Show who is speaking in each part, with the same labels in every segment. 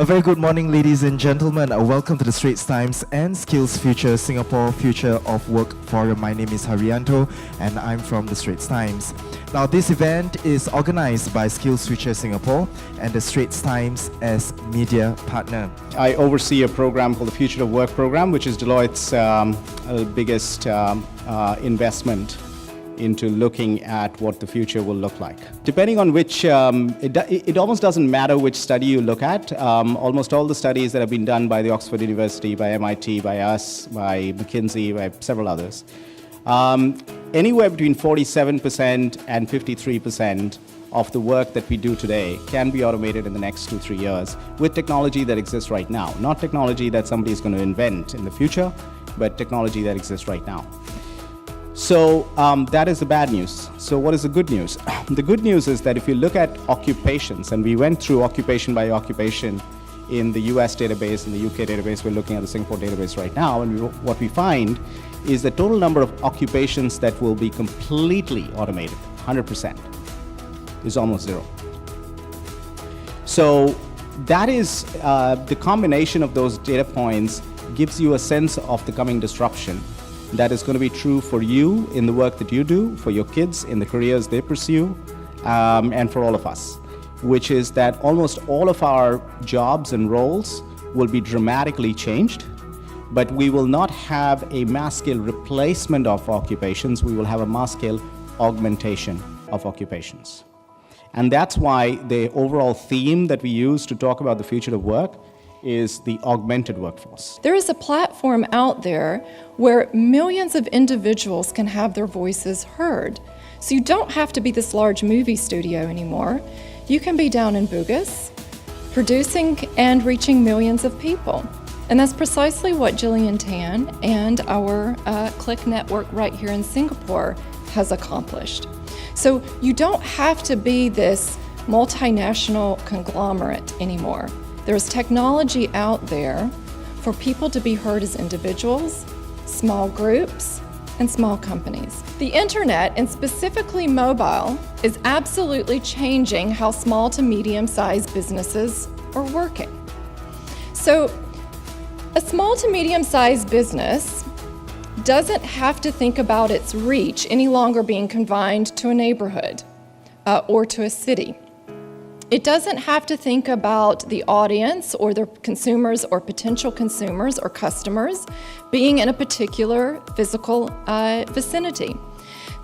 Speaker 1: A very good morning, ladies and gentlemen. Welcome to the Straits Times and SkillsFuture Singapore Future of Work Forum. My name is Haryanto and I'm from the Straits Times. Now, this event is organized by SkillsFuture Singapore and the Straits Times as media partner.
Speaker 2: I oversee a program called the Future of Work program, which is Deloitte's biggest investment into looking at what the future will look like. Depending on which, it almost doesn't matter which study you look at. Almost all the studies that have been done by the Oxford University, by MIT, by us, by McKinsey, by several others, anywhere between 47% and 53% of the work that we do today can be automated in the next 2-3 years with technology that exists right now. Not technology that somebody is going to invent in the future, but technology that exists right now. So that is the bad news. So what is the good news? The good news is that if you look at occupations, and we went through occupation by occupation in the US database and the UK database, we're looking at the Singapore database right now, and what we find is the total number of occupations that will be completely automated, 100%, is almost zero. So that is the combination of those data points gives you a sense of the coming disruption that is going to be true for you in the work that you do, for your kids in the careers they pursue, and for all of us, which is that almost all of our jobs and roles will be dramatically changed, but we will not have a mass-scale replacement of occupations, we will have a mass-scale augmentation of occupations. And that's why the overall theme that we use to talk about the future of work is the augmented workforce.
Speaker 3: There is a platform out there where millions of individuals can have their voices heard. So you don't have to be this large movie studio anymore. You can be down in Bugis, producing and reaching millions of people. And that's precisely what Gillian Tan and our Click network right here in Singapore has accomplished. So you don't have to be this multinational conglomerate anymore. There's technology out there for people to be heard as individuals, small groups, and small companies. The internet, and specifically mobile, is absolutely changing how small to medium-sized businesses are working. So a small to medium-sized business doesn't have to think about its reach any longer being confined to a neighborhood or to a city. It doesn't have to think about the audience or their consumers or potential consumers or customers being in a particular physical vicinity.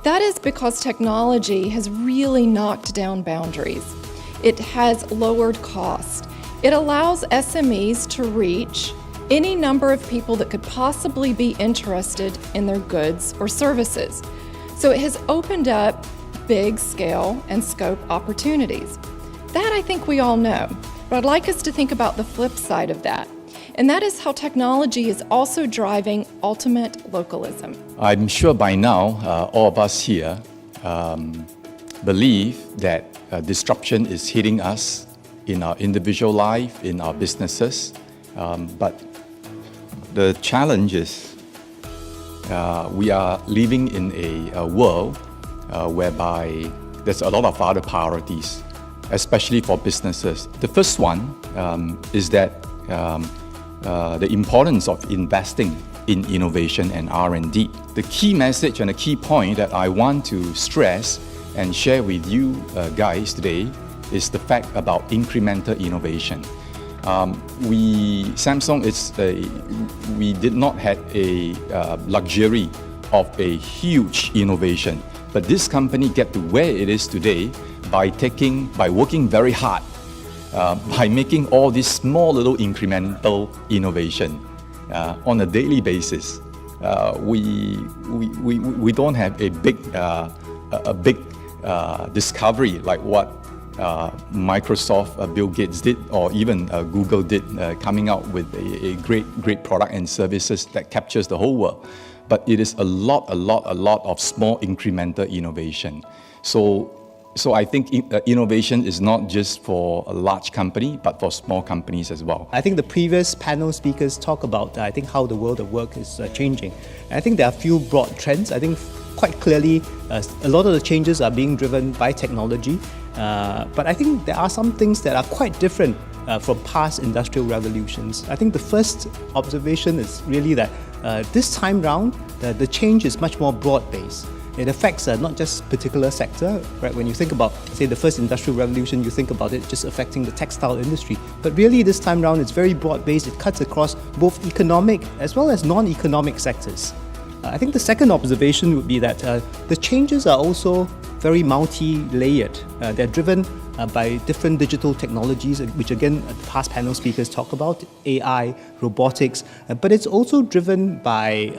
Speaker 3: That is because technology has really knocked down boundaries. It has lowered cost. It allows SMEs to reach any number of people that could possibly be interested in their goods or services. So it has opened up big scale and scope opportunities. That I think we all know, but I'd like us to think about the flip side of that, and that is how technology is also driving ultimate localism.
Speaker 4: I'm sure by now all of us here believe that disruption is hitting us in our individual life, in our businesses, but the challenge is we are living in a world whereby there's a lot of other priorities, especially for businesses. The first one is that the importance of investing in innovation and R&D. The key message and the key point that I want to stress and share with you guys today is the fact about incremental innovation. Samsung we did not have a luxury of a huge innovation, but this company get to where it is today by working very hard, by making all these small little incremental innovation on a daily basis. We don't have a big discovery like what Microsoft, Bill Gates did, or even Google did, coming out with a great product and services that captures the whole world. But it is a lot of small incremental innovation. So I think innovation is not just for a large company, but for small companies as well.
Speaker 5: I think the previous panel speakers talk about, how the world of work is changing. I think there are a few broad trends. I think quite clearly a lot of the changes are being driven by technology. But I think there are some things that are quite different from past industrial revolutions. I think the first observation is really that this time round, the change is much more broad-based. It affects not just particular sector, right? When you think about, say, the first industrial revolution, you think about it just affecting the textile industry. But really, this time round, it's very broad-based. It cuts across both economic as well as non-economic sectors. I think the second observation would be that the changes are also very multi-layered. They're driven by different digital technologies, which again, past panel speakers talk about, AI, robotics, but it's also driven by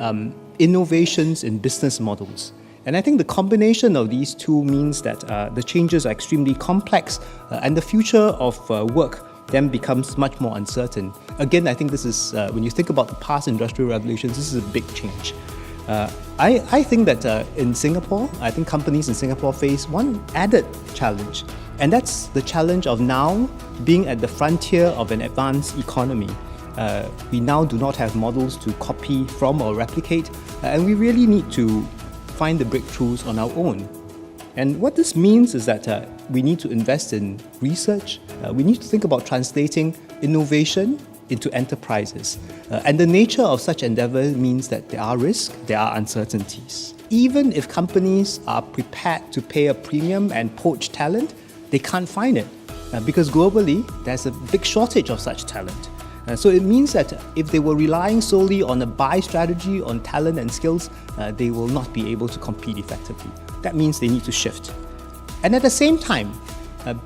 Speaker 5: innovations in business models. And I think the combination of these two means that the changes are extremely complex and the future of work then becomes much more uncertain. Again, I think this is, when you think about the past industrial revolutions, this is a big change. I think that in Singapore, I think companies in Singapore face one added challenge, and that's the challenge of now being at the frontier of an advanced economy. We now do not have models to copy from or replicate, and we really need to find the breakthroughs on our own. And what this means is that we need to invest in research, we need to think about translating innovation into enterprises. And the nature of such endeavor means that there are risks, there are uncertainties. Even if companies are prepared to pay a premium and poach talent, they can't find it because globally there's a big shortage of such talent. So it means that if they were relying solely on a buy strategy on talent and skills, they will not be able to compete effectively. That means they need to shift. And at the same time,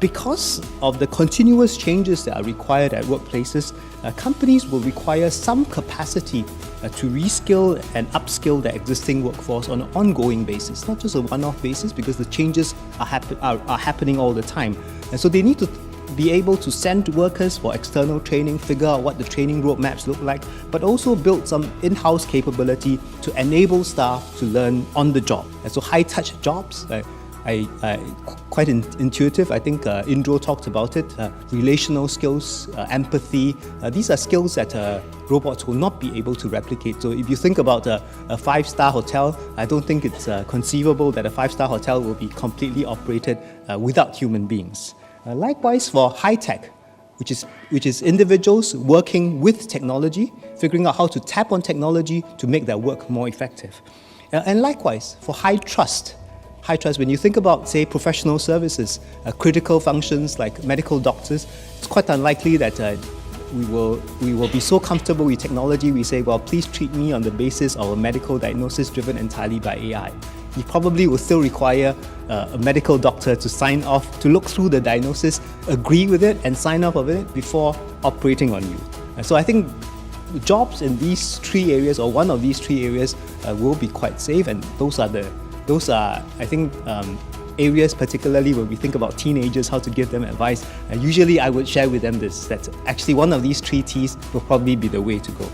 Speaker 5: because of the continuous changes that are required at workplaces, companies will require some capacity to reskill and upskill their existing workforce on an ongoing basis, not just a one-off basis, because the changes are happening all the time. And so they need to be able to send workers for external training, figure out what the training roadmaps look like, but also build some in-house capability to enable staff to learn on the job. And so high-touch jobs, quite intuitive. I think Indro talked about it. Relational skills, empathy. These are skills that robots will not be able to replicate. So if you think about a five-star hotel, I don't think it's conceivable that a five-star hotel will be completely operated without human beings. Likewise for high-tech, which is individuals working with technology, figuring out how to tap on technology to make their work more effective. And likewise for high trust, when you think about, say, professional services, critical functions like medical doctors, it's quite unlikely that we will be so comfortable with technology, we say, well, please treat me on the basis of a medical diagnosis driven entirely by AI. You probably will still require a medical doctor to sign off, to look through the diagnosis, agree with it, and sign off of it before operating on you. So I think jobs in these three areas, or one of these three areas, will be quite safe, and those are, I think, areas particularly when we think about teenagers, how to give them advice. Usually I would share with them this, that actually one of these three T's will probably be the way to go.